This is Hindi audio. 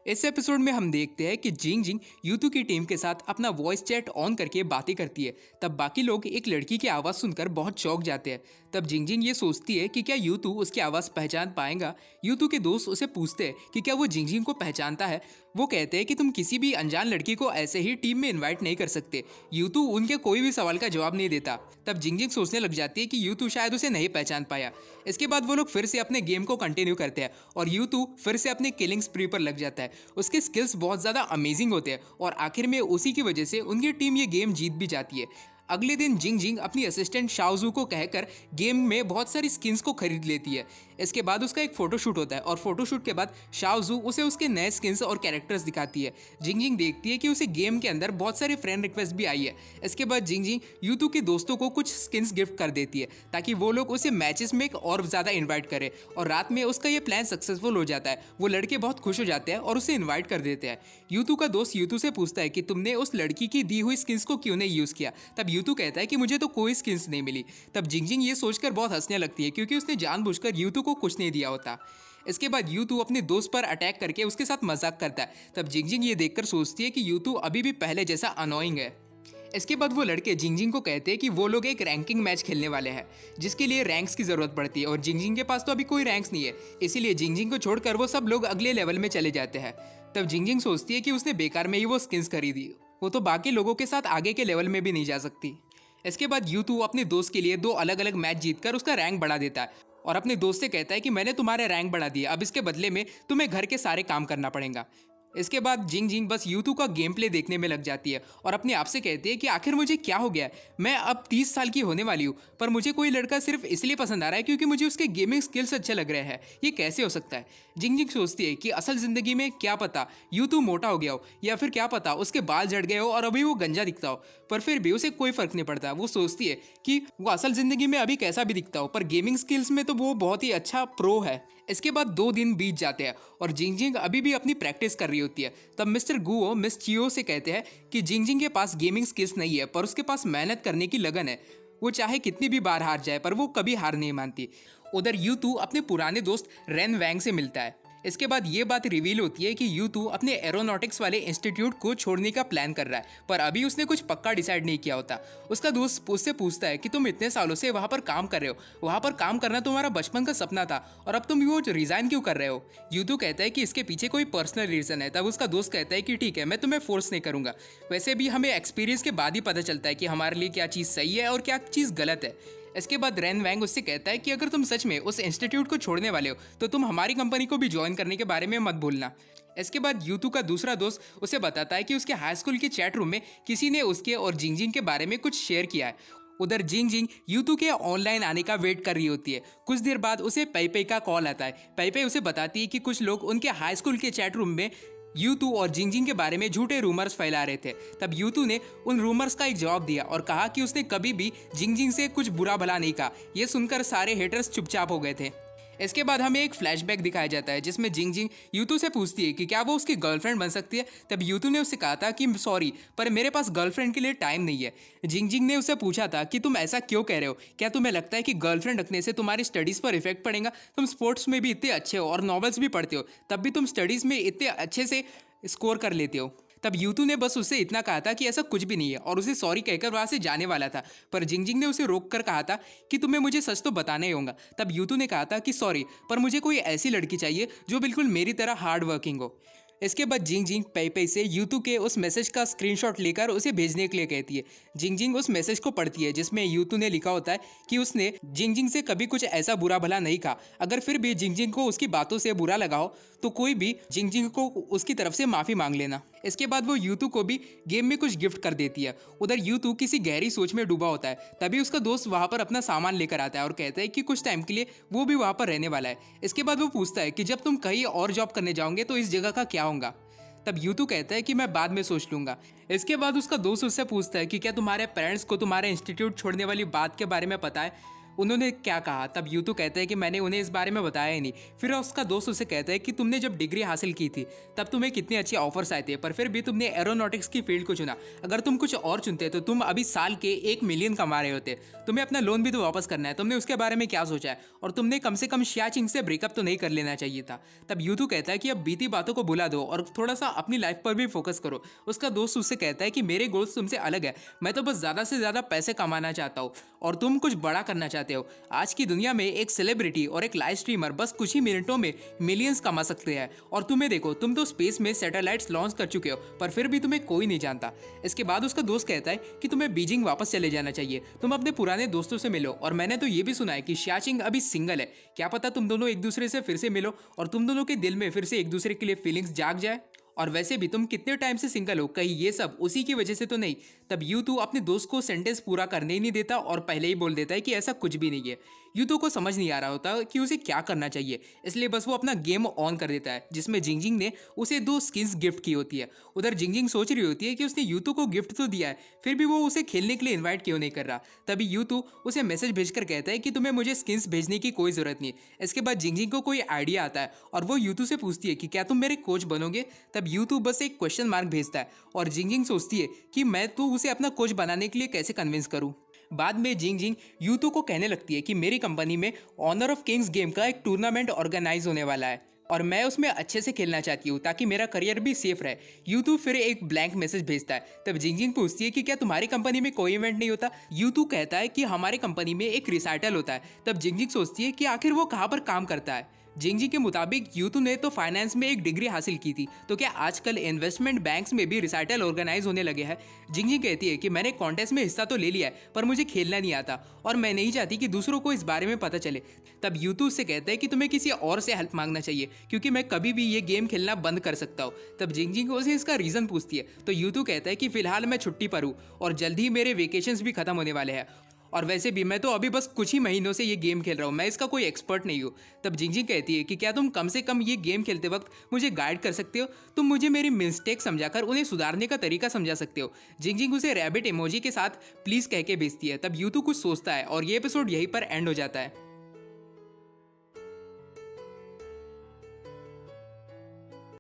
इस एपिसोड में हम देखते हैं कि जिंग जिंग यूतू की टीम के साथ अपना वॉइस चैट ऑन करके बातें करती है। तब बाकी लोग एक लड़की की आवाज़ सुनकर बहुत चौंक जाते हैं। तब जिंग जिंग ये सोचती है कि क्या यूतू उसकी आवाज़ पहचान पाएगा। यूतू के दोस्त उसे पूछते हैं कि क्या वो जिंग जिंग को पहचानता है। वो कहते हैं कि तुम किसी भी अनजान लड़की को ऐसे ही टीम में इन्वाइट नहीं कर सकते। यूतू उनके कोई भी सवाल का जवाब नहीं देता। तब जिंग जिंग सोचने लग जाती है कि यूतू शायद उसे नहीं पहचान पाया। इसके बाद वो लोग फिर से अपने गेम को कंटिन्यू करते हैं और यूतू फिर से अपने किलिंग स्प्री पर लग जाता है। उसके स्किल्स बहुत ज़्यादा अमेजिंग होते हैं और आखिर में उसी की वजह से उनकी टीम ये गेम जीत भी जाती है। अगले दिन जिंग जिंग अपनी असिस्टेंट शाओजू को कहकर गेम में बहुत सारी स्किन्स को खरीद लेती है। इसके बाद उसका एक फोटोशूट होता है और फोटोशूट के बाद शाओजू उसे उसके नए स्किन्स और कैरेक्टर्स दिखाती है। जिंग जिंग देखती है कि उसे गेम के अंदर बहुत सारी फ्रेंड रिक्वेस्ट भी आई है। इसके बाद जिंग जिंग यूतू के दोस्तों को कुछ स्किन्स गिफ्ट कर देती है ताकि वो लोग उसे मैचेस में और ज़्यादा इन्वाइट करें। और रात में उसका ये प्लान सक्सेसफुल हो जाता है। वो लड़के बहुत खुश हो जाते हैं और उसे इन्वाइट कर देते हैं। यूतू का दोस्त यूतू से पूछता है कि तुमने उस लड़की की दी हुई स्किन्स को क्यों नहीं यूज़ किया। तब यूतू कहता है कि मुझे तो कोई स्किन्स नहीं मिली। तब जिंग जिंग ये सोचकर बहुत हंसने लगती है क्योंकि उसने जानबूझकर यूतू को कुछ नहीं दिया होता। इसके बाद यूतू अपने दोस्त पर अटैक करके उसके साथ मजाक करता है। तब जिंग जिंग ये देखकर सोचती है कि यूतू अभी भी पहले जैसा अनोइंग है। इसके बाद वो लड़के जिंग जिंग को कहते हैं कि वो लोग एक रैंकिंग मैच खेलने वाले हैं जिसके लिए रैंक्स की ज़रूरत पड़ती है और जिंग जिंग के पास तो अभी कोई रैंक्स नहीं है। इसीलिए जिंग जिंग को छोड़कर वो सब लोग अगले लेवल में चले जाते हैं। तब जिंग जिंग सोचती है कि उसने बेकार में ही वो स्किन्स खरीदी, वो तो बाकी लोगों के साथ आगे के लेवल में भी नहीं जा सकती। इसके बाद यूतू अपने दोस्त के लिए 2 अलग अलग मैच जीतकर उसका रैंक बढ़ा देता है और अपने दोस्त से कहता है कि मैंने तुम्हारे रैंक बढ़ा दिया, अब इसके बदले में तुम्हें घर के सारे काम करना पड़ेगा। इसके बाद जिंग जिंग बस यूतू का गेम प्ले देखने में लग जाती है और अपने आप से कहती है कि आखिर मुझे क्या हो गया है। मैं अब 30 साल की होने वाली हूँ पर मुझे कोई लड़का सिर्फ इसलिए पसंद आ रहा है क्योंकि मुझे उसके गेमिंग स्किल्स अच्छे लग रहे हैं। ये कैसे हो सकता है। जिंग जिंग सोचती है कि असल ज़िंदगी में क्या पता यूतू मोटा हो गया हो या फिर क्या पता उसके बाल झड़ गए हो और अभी वो गंजा दिखता हो, पर फिर भी उसे कोई फ़र्क नहीं पड़ता। वो सोचती है कि वो असल ज़िंदगी में अभी कैसा भी दिखता हो पर गेमिंग स्किल्स में तो वो बहुत ही अच्छा प्रो है। इसके बाद 2 दिन बीत जाते हैं और जिंग जिंग अभी भी अपनी प्रैक्टिस कर रही होती है। तब मिस्टर गुओ मिस चियो से कहते हैं कि जिंग जिंग के पास गेमिंग स्किल्स नहीं है पर उसके पास मेहनत करने की लगन है। वो चाहे कितनी भी बार हार जाए पर वो कभी हार नहीं मानती। उधर यूतू अपने पुराने दोस्त रेन वैंग से मिलता है। इसके बाद ये बात रिवील होती है कि यूतू अपने एरोनॉटिक्स वाले इंस्टीट्यूट को छोड़ने का प्लान कर रहा है पर अभी उसने कुछ पक्का डिसाइड नहीं किया होता। उसका दोस्त उससे पूछता है कि तुम इतने सालों से वहाँ पर काम कर रहे हो, वहाँ पर काम करना तुम्हारा बचपन का सपना था और अब तुम वो रिजाइन क्यों कर रहे हो। यूतू कहता है कि इसके पीछे कोई पर्सनल रीज़न है। तब उसका दोस्त कहता है कि ठीक है, मैं तुम्हें फोर्स नहीं करूँगा, वैसे भी हमें एक्सपीरियंस के बाद ही पता चलता है कि हमारे लिए क्या चीज़ सही है और क्या चीज़ गलत है। इसके बाद रेन वैंग उससे कहता है कि अगर तुम सच में उस इंस्टीट्यूट को छोड़ने वाले हो तो तुम हमारी कंपनी को भी ज्वाइन करने के बारे में मत भूलना। इसके बाद यूतू का दूसरा दोस्त उसे बताता है कि उसके हाई स्कूल के चैट रूम में किसी ने उसके और जिंग जिंग के बारे में कुछ शेयर किया है। उधर जिंग जिंग यूतू के ऑनलाइन आने का वेट कर रही होती है। कुछ देर बाद उसे पई पई का कॉल आता है। पई पई उसे बताती है कि कुछ लोग उनके हाई स्कूल के चैट रूम में यूतू और जिंग जिंग के बारे में झूठे रूमर्स फैला रहे थे। तब यूतू ने उन रूमर्स का एक जवाब दिया और कहा कि उसने कभी भी जिंग जिंग से कुछ बुरा भला नहीं कहा। यह सुनकर सारे हेटर्स चुपचाप हो गए थे। इसके बाद हमें एक फ्लैशबैक दिखाया जाता है जिसमें जिंग जिंग यूतू से पूछती है कि क्या वो उसकी गर्लफ्रेंड बन सकती है। तब यूतू ने उससे कहा था कि सॉरी पर मेरे पास गर्लफ्रेंड के लिए टाइम नहीं है। जिंग जिंग ने उसे पूछा था कि तुम ऐसा क्यों कह रहे हो, क्या तुम्हें लगता है कि गर्लफ्रेंड रखने से तुम्हारी स्टडीज़ पर इफेक्ट पड़ेगा। तुम स्पोर्ट्स में भी इतने अच्छे हो और नॉवेल्स भी पढ़ते हो, तब भी तुम स्टडीज़ में इतने अच्छे से स्कोर कर लेते हो। तब यूतू ने बस उससे इतना कहा था कि ऐसा कुछ भी नहीं है और उसे सॉरी कहकर वहाँ से जाने वाला था, पर जिंग जिंग ने उसे रोक कर कहा था कि तुम्हें मुझे सच तो बताना ही होगा। तब यूतू ने कहा था कि सॉरी पर मुझे कोई ऐसी लड़की चाहिए जो बिल्कुल मेरी तरह हार्ड वर्किंग हो। इसके बाद जिंग जिंग पई पई से यूतू के उस मैसेज का स्क्रीनशॉट लेकर उसे भेजने के लिए कहती है। जिंग जिंग उस मैसेज को पढ़ती है जिसमें यूतू ने लिखा होता है कि उसने जिंग जिंग से कभी कुछ ऐसा बुरा भला नहीं कहा। अगर फिर भी जिंग जिंग को उसकी बातों से बुरा लगा हो तो कोई भी जिंग जिंग को उसकी तरफ से माफ़ी मांग लेना। इसके बाद वो यूतू को भी गेम में कुछ गिफ्ट कर देती है। उधर यूतू किसी गहरी सोच में डूबा होता है। तभी उसका दोस्त वहाँ पर अपना सामान लेकर आता है और कहता है कि कुछ टाइम के लिए वो भी वहाँ पर रहने वाला है। इसके बाद वो पूछता है कि जब तुम कहीं और जॉब करने जाओगे तो इस जगह का क्या होगा। तब यूतू कहता है कि मैं बाद में सोच लूंगा। इसके बाद उसका दोस्त उससे पूछता है कि क्या तुम्हारे पेरेंट्स को तुम्हारे इंस्टीट्यूट छोड़ने वाली बात के बारे में पता है। उन्होंने क्या कहा? तब यूतू कहता है कि मैंने उन्हें इस बारे में बताया ही नहीं। फिर उसका दोस्त उसे कहता है कि तुमने जब डिग्री हासिल की थी तब तुम्हें कितनी अच्छी ऑफर्स आए थे, पर फिर भी तुमने एरोनॉटिक्स की फील्ड को चुना। अगर तुम कुछ और चुनते तो तुम अभी साल के 1 मिलियन कमा रहे होते। तुम्हें अपना लोन भी तो वापस करना है, तुमने उसके बारे में क्या सोचा है? और तुमने कम से कम शियाचिंग से ब्रेकअप तो नहीं कर लेना चाहिए था। तब यूतू कहता है कि अब बीती बातों को भुला दो और थोड़ा सा अपनी लाइफ पर भी फोकस करो। उसका दोस्त उससे कहता है कि मेरे गोल्स तुमसे अलग है, मैं तो बस ज़्यादा से ज़्यादा पैसे कमाना चाहता हूँ और तुम कुछ बड़ा करना चाहते हो। आज की दुनिया में एक सेलिब्रिटी और एक लाइव स्ट्रीमर बस कुछ ही मिनटों में मिलियंस कमा सकते हैं, और तुम्हें देखो, तुम तो स्पेस में सैटेलाइट्स लॉन्च कर चुके हो, पर फिर भी तुम्हें कोई नहीं जानता। इसके बाद उसका दोस्त कहता है कि तुम्हें बीजिंग वापस चले जाना चाहिए, तुम अपने पुराने दोस्तों से मिलो, और मैंने तो ये भी सुना है कि शियाचिंग अभी सिंगल है, क्या पता तुम दोनों एक दूसरे से फिर से मिलो और तुम दोनों के दिल में फिर से एक दूसरे के लिए फीलिंग्स जाग जाए। और वैसे भी तुम कितने टाइम से सिंगल हो, कहीं ये सब उसी की वजह से तो नहीं? तब यूतू अपने दोस्त को सेंटेंस पूरा करने ही नहीं देता और पहले ही बोल देता है कि ऐसा कुछ भी नहीं है। यूतू को समझ नहीं आ रहा होता कि उसे क्या करना चाहिए, इसलिए बस वो अपना गेम ऑन कर देता है जिसमें जिंगजिंग ने उसे 2 स्किन्स गिफ्ट की होती है। उधर जिंगजिंग सोच रही होती है कि उसने यूतू को गिफ्ट तो दिया है, फिर भी वो उसे खेलने के लिए इन्वाइट क्यों नहीं कर रहा। तभी यूतू उसे मैसेज भेजकर कहता है कि तुम्हें मुझे स्किन्स भेजने की कोई ज़रूरत नहीं है। इसके बाद जिंगजिंग को कोई आइडिया आता है और वो यूतू से पूछती है कि क्या तुम मेरे कोच बनोगे। तब यूतू बस एक क्वेश्चन मार्क भेजता है और जिंगजिंग सोचती है कि मैं तो उसे अपना कोच बनाने के लिए कैसे कन्विंस करूं। बाद में जिंगजिंग यूतू को कहने लगती है कि मेरी कंपनी में ऑनर ऑफ किंग्स गेम का एक टूर्नामेंट ऑर्गेनाइज होने वाला है और मैं उसमें अच्छे से खेलना चाहती हूँ ताकि मेरा करियर भी सेफ रहे। यूतू फिर एक ब्लैंक मैसेज भेजता है। तब जिंगजिंग पूछती है कि क्या तुम्हारी कंपनी में कोई इवेंट नहीं होता। यूतू कहता है कि हमारी कंपनी में एक रिसाइटल होता है। तब जिंगजिंग सोचती है कि आखिर वो कहाँ पर काम करता है। जिंगजिंग के मुताबिक यूतू ने तो फाइनेंस में एक डिग्री हासिल की थी, तो क्या आजकल इन्वेस्टमेंट बैंक्स में भी रिसाइटल ऑर्गेनाइज होने लगे हैं। जिंगजिंग कहती है कि मैंने कॉन्टेस्ट में हिस्सा तो ले लिया है, पर मुझे खेलना नहीं आता और मैं नहीं चाहती कि दूसरों को इस बारे में पता चले। तब यूतू उससे कहता है कि तुम्हें किसी और से हेल्प मांगना चाहिए, क्योंकि मैं कभी भी ये गेम खेलना बंद कर सकता हूँ। तब जिंगजिंग उसे इसका रीज़न पूछती है, तो यूतू कहता है कि फिलहाल मैं छुट्टी पर हूँ और जल्द ही मेरे वेकेशंस भी खत्म होने वाले हैं, और वैसे भी मैं तो अभी बस कुछ ही महीनों से ये गेम खेल रहा हूँ, मैं इसका कोई एक्सपर्ट नहीं हूँ। तब जिंगजिंग कहती है कि क्या तुम कम से कम ये गेम खेलते वक्त मुझे गाइड कर सकते हो, तुम मुझे मेरी मिस्टेक समझाकर उन्हें सुधारने का तरीका समझा सकते हो। जिंगजिंग उसे रैबिट इमोजी के साथ प्लीज़ कह के भेजती है। तब यूतू कुछ सोचता है और ये एपिसोड यहीं पर एंड हो जाता है।